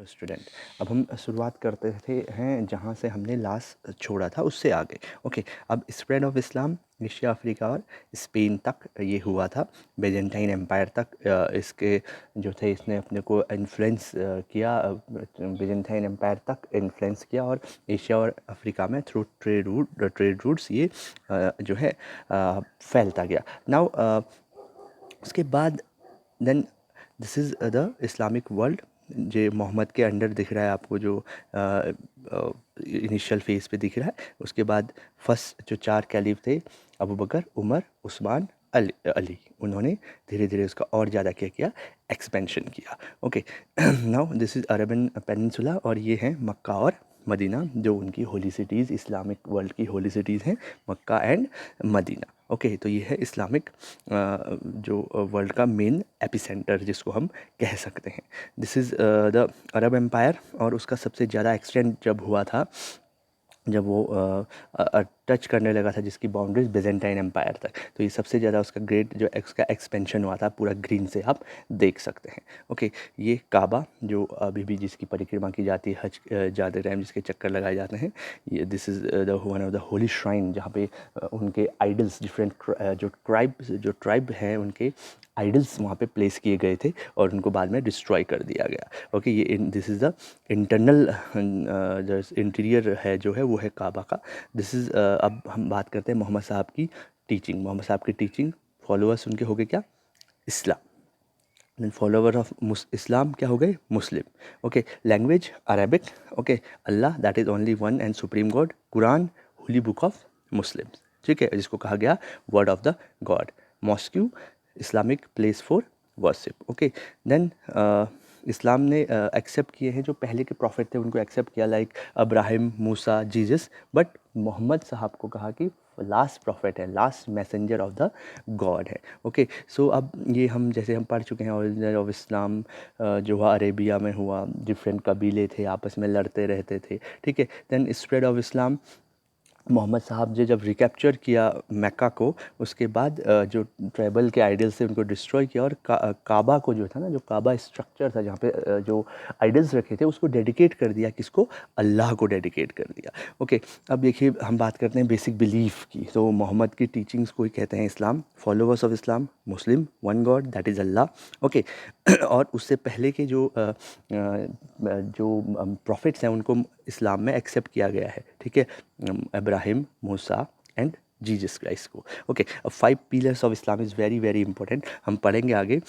Student. अब हम शुरुआत करते थे हैं जहाँ से हमने लास्ट छोड़ा था उससे आगे। ओके, अब spread of Islam Asia Africa और स्पेन तक ये हुआ था, बेजेंटाइन एम्पायर तक इसके जो थे इसने अपने को इन्फ्लुएंस किया, बेजेंटाइन एम्पायर तक इन्फ्लुएंस किया और एशिया और अफ्रीका में थ्रू ट्रेड रूट्स ये जो है फैलता गया। नाउ उसके बाद then this is the Islamic world जो मोहम्मद के अंडर दिख रहा है आपको, जो इनिशियल फेज़ पे दिख रहा है। उसके बाद फर्स्ट जो 4 कैलिफ थे, अबू बकर, उमर, उस्मान, अली, उन्होंने धीरे धीरे उसका और ज़्यादा क्या किया, एक्सपेंशन किया। Okay, now this is urban peninsula और ये हैं मक्का और मदीना, जो उनकी होली सिटीज़, इस्लामिक वर्ल्ड की होली सिटीज़ हैं, मक्का एंड मदीना। ओके, तो ये है इस्लामिक जो वर्ल्ड का मेन एपिसेंटर जिसको हम कह सकते हैं। This is the Arab empire, और उसका सबसे ज़्यादा एक्सटेंड जब हुआ था, जब वो टच करने लगा था जिसकी बाउंड्रीज बेजेंटाइन एम्पायर तक, तो ये सबसे ज़्यादा उसका ग्रेट जो उसका एक्सपेंशन हुआ था, पूरा ग्रीन से आप देख सकते हैं। ओके, ये काबा जो अभी भी जिसकी परिक्रमा की जाती है, हज जाते टाइम जिसके चक्कर लगाए जाते हैं, ये this is the one of the Holi shrine, जहाँ पे उनके आइडल्स, डिफरेंट जो ट्राइब हैं उनके आइडल्स वहाँ पे प्लेस किए गए थे और उनको बाद में डिस्ट्रॉय कर दिया गया। ओके, ये दिस इज़ द इंटरनल जो इंटीरियर है जो है वो है काबा का। दिस इज़ अब हम बात करते हैं मोहम्मद साहब की टीचिंग। मोहम्मद साहब की टीचिंग, फॉलोअर्स उनके हो गए क्या, इस्लाम। फॉलोवर ऑफ इस्लाम क्या हो गए, मुस्लिम। Okay, language Arabic. Okay, Allah that is only one and supreme God. Quran holy book of Muslims, ठीक है, जिसको कहा गया word of the God. Mosque Islamic place for worship. Okay, then इस्लाम ने एक्सेप्ट किए हैं जो पहले के प्रॉफिट थे, उनको एक्सेप्ट किया, लाइक अब्राहिम, मूसा, जीसस, बट मोहम्मद साहब को कहा कि लास्ट प्रॉफिट है, last messenger of the God है। ओके, सो अब ये हम जैसे हम पढ़ चुके हैं, ओरिजिन ऑफ इस्लाम जो हुआ अरेबिया में हुआ, डिफरेंट कबीले थे आपस में लड़ते रहते थे, ठीक है। Then spread of Islam, Muhammad साहब ने जब रिकैप्चर किया मक्का को, उसके बाद जो ट्राइबल के आइडल्स थे उनको डिस्ट्रॉय किया और काबा को जो था ना, जो काबा स्ट्रक्चर था जहाँ पे जो आइडल्स रखे थे उसको डेडिकेट कर दिया, किसको, अल्लाह को डेडिकेट कर दिया। ओके, अब देखिए हम बात करते हैं बेसिक बिलीफ की। तो मोहम्मद की टीचिंग्स को ही कहते हैं इस्लाम। Followers of Islam Muslim, one God that is Allah. Okay, और उससे पहले के जो प्रॉफिट्स हैं उनको इस्लाम में एक्सेप्ट किया गया है, ठीक है, अब्राहिम, मूसा एंड जीसस क्राइस्ट को। ओके, अब 5 pillars of Islam is very very important, हम पढ़ेंगे आगे।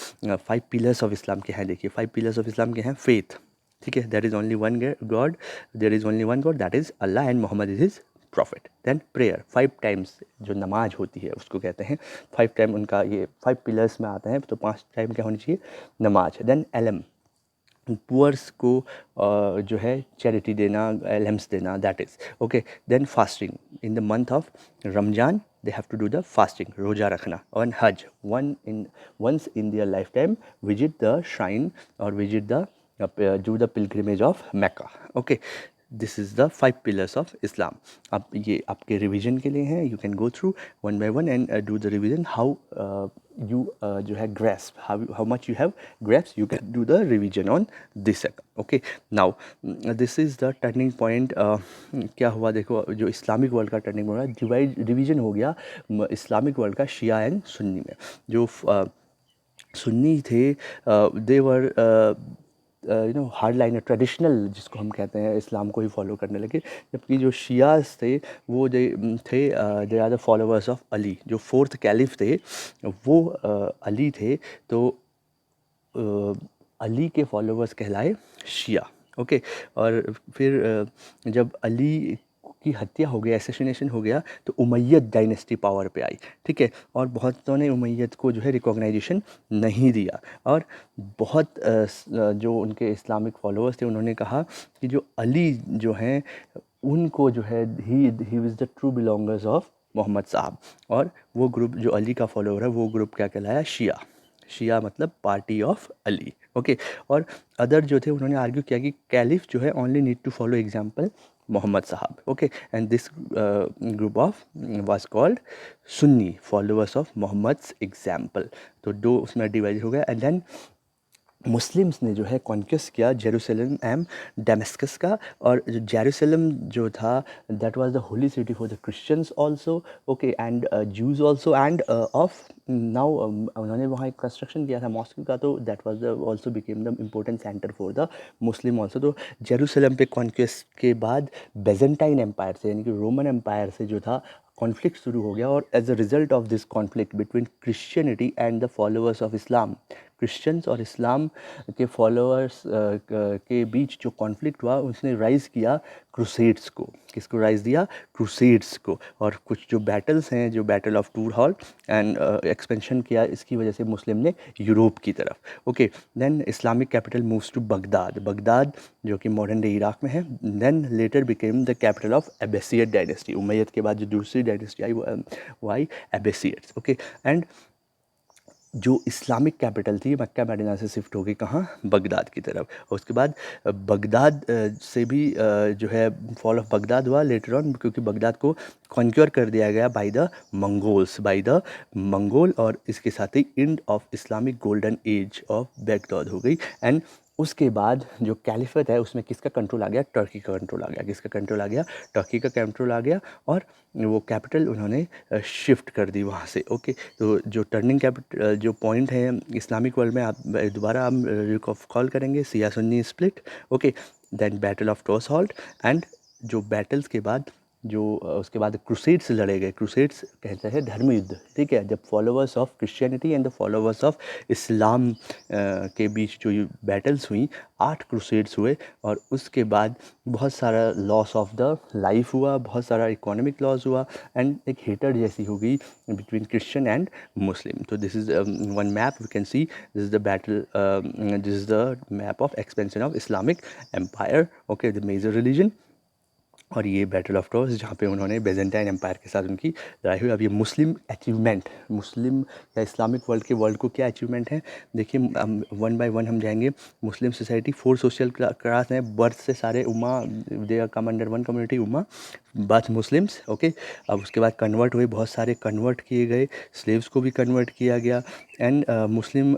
5 पिलर्स ऑफ इस्लाम के हैं, देखिए 5 पिलर्स ऑफ इस्लाम के हैं। फेथ, ठीक है, there is only one God, there is only one God that is Allah and Muhammad is his prophet. Then prayer, 5 times जो नमाज होती है उसको कहते हैं 5 टाइम, उनका ये 5 पिलर्स में आता है, तो 5 टाइम क्या होनी चाहिए, नमाज। देन एलम, पुअर्स को जो है चैरिटी देना, एल्हम्स देना, that is okay. Then fasting in the month of Ramzan, they have to do the fasting, रोज़ा रखना। और हज, once in their lifetime visit the shrine और visit the do the pilgrimage of Mecca. Okay, this is the 5 pillars of Islam. अब ये आपके revision के लिए हैं, you can go through one by one and do the revision, how you जो है grasp, how much you have grasp, you can do the revision on this. Okay, now this is the turning point। क्या हुआ देखो, जो Islamic world का turning point divide division हो गया Islamic world का शिया एंड सुन्नी में। जो सुन्नी थे देवर हार्ड लाइनर ट्रेडिशनल जिसको हम कहते हैं, इस्लाम को ही फॉलो करने लगे, जबकि जो शियाज थे वो थे they are the followers of Ali. जो 4th कैलिफ थे वो अली थे, तो अली के फॉलोअर्स कहलाए शिया। ओके, और फिर जब अली की हत्या हो गई, एसेसिनेशन हो गया, तो उमैयद डायनेस्टी पावर पे आई, ठीक है, और बहुतों ने उमैयद को जो है रिकॉग्नाइजेशन नहीं दिया, और बहुत जो उनके इस्लामिक फॉलोअर्स थे उन्होंने कहा कि जो अली जो हैं उनको जो है ही is the true believers of Muhammad साहब, और वो ग्रुप जो अली का फॉलोअर है वो ग्रुप क्या कहलाया, शिया। शिया मतलब पार्टी ऑफ अली। ओके, और अदर जो थे उन्होंने आर्ग्यू किया कि कैलिफ जो है only need to follow example Muhammad साहब। Okay, and this group of was called Sunni, followers of Muhammad's example. तो दो उसमें डिवाइड हो गया। एंड देन मुस्लिम्स ने जो है कॉन्क्वेस्ट किया जेरूसलम एंड डेमस्कस का। और जो जेरूसलम जो था that was the holy city for the Christians also, okay, and Jews also, and of now उन्होंने वहाँ एक कंस्ट्रक्शन किया था मॉस्क का, तो that was the also became the important centre for the Muslim also. तो जेरूसलम पे conquest के बाद बेजेंटाइन एम्पायर से, यानी कि रोमन एम्पायर से जो था कॉन्फ्लिक्ट शुरू हो गया। और as a result of this conflict between Christianity and the followers of Islam, Christians और इस्लाम के फॉलोअर्स के बीच जो कॉन्फ्लिक्ट हुआ उसने राइज़ किया क्रूसेड्स को। किसको राइज़ दिया? क्रूसेड्स को। और कुछ जो बैटल्स हैं, जो battle of Tours and expansion किया, इसकी वजह से मुस्लिम ने यूरोप की तरफ। Okay, then Islamic capital moves to Baghdad, Baghdad जो कि मॉडर्न डे इराक में है। Then later became the capital of Abbasid dynasty, Umayyad के बाद जो दूसरी डायनेस्टी आई वो आई एबेसियड्स। ओके, एंड जो इस्लामिक कैपिटल थी मक्का मदीना से शिफ्ट हो गई कहाँ? बगदाद की तरफ। और उसके बाद बगदाद से भी जो है फॉल ऑफ बगदाद हुआ लेटर ऑन, क्योंकि बगदाद को कॉन्क्योर कर दिया गया बाय द मंगोल। और इसके साथ ही end of Islamic golden age of Baghdad हो गई। एंड उसके बाद जो कैलिफेट है उसमें किसका कंट्रोल आ गया? टर्की का कंट्रोल आ गया। किसका कंट्रोल आ गया? टर्की का कंट्रोल आ गया। और वो कैपिटल उन्होंने शिफ्ट कर दी वहाँ से। ओके, तो जो टर्निंग कैपिटल जो पॉइंट है इस्लामिक वर्ल्ड में, आप दोबारा हम रिकॉल करेंगे Shia Sunni split. Okay, then battle of Tours halt, and जो बैटल्स के बाद जो उसके बाद क्रूसेड्स लड़े गए। क्रूसेड्स कहते हैं धर्म युद्ध, ठीक है, जब followers of Christianity and the followers of इस्लाम के बीच जो बैटल्स हुई, 8 क्रूसेड्स हुए। और उसके बाद बहुत सारा लॉस ऑफ द लाइफ हुआ, बहुत सारा इकोनॉमिक लॉस हुआ, एंड एक हेटर जैसी हो गई बिटवीन क्रिश्चियन एंड मुस्लिम। तो this is one map we can see, this is the battle, this is the map of expansion of Islamic empire, okay, the major religion. और ये battle of ट्रोज जहाँ पे उन्होंने Byzantine empire के साथ उनकी लड़ाई हुई। अब ये मुस्लिम अचीवमेंट, मुस्लिम या इस्लामिक वर्ल्ड को क्या अचीवमेंट है देखिए, वन बाय वन हम जाएंगे। मुस्लिम सोसाइटी 4 सोशल क्लास हैं, बर्थ से सारे Ummah, they are come under one community Ummah, birth Muslims. Okay, अब उसके बाद कन्वर्ट हुए, बहुत सारे कन्वर्ट किए गए, स्लेव्स को भी कन्वर्ट किया गया। एंड मुस्लिम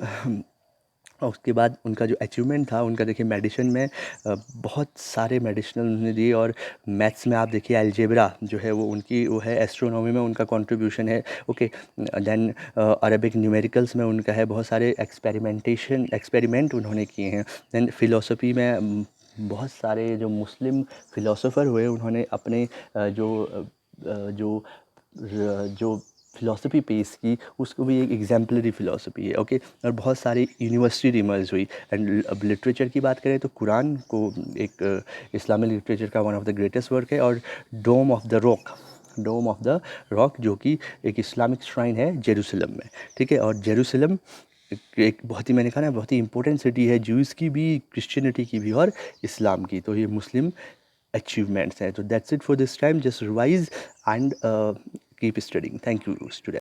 और उसके बाद उनका जो अचीवमेंट था उनका देखिए, मेडिसिन में बहुत सारे मेडिसिनल उन्होंने दिए। और मैथ्स में आप देखिए अलजेब्रा जो है वो है, एस्ट्रोनॉमी में उनका कंट्रीब्यूशन है। ओके, देन अरबिक न्यूमेरिकल्स में उनका है, बहुत सारे एक्सपेरिमेंट उन्होंने किए हैं। देन फिलोसफी में बहुत सारे जो मुस्लिम फिलोसोफर हुए उन्होंने अपने जो जो फ़िलासफ़ी पेश की, उसको भी एक एग्जाम्पलरी फ़िलासफ़ी है। ओके, और बहुत सारी यूनिवर्सिटी इमर्ज हुई। एंड अब लिटरेचर की बात करें तो कुरान को एक इस्लामिक लिटरेचर का one of the greatest work है। और डोम ऑफ द रॉक जो कि एक इस्लामिक श्राइन है जेरूसलम में, ठीक है। और जेरूसलम एक बहुत ही, मैंने कहा ना, बहुत ही इंपॉर्टेंट सिटी है, ज्यूज़ की भी, क्रिश्चियनिटी की भी और इस्लाम की। तो ये मुस्लिम अचीवमेंट्स हैं। तो that's it for this time, just revise and keep studying. Thank you student.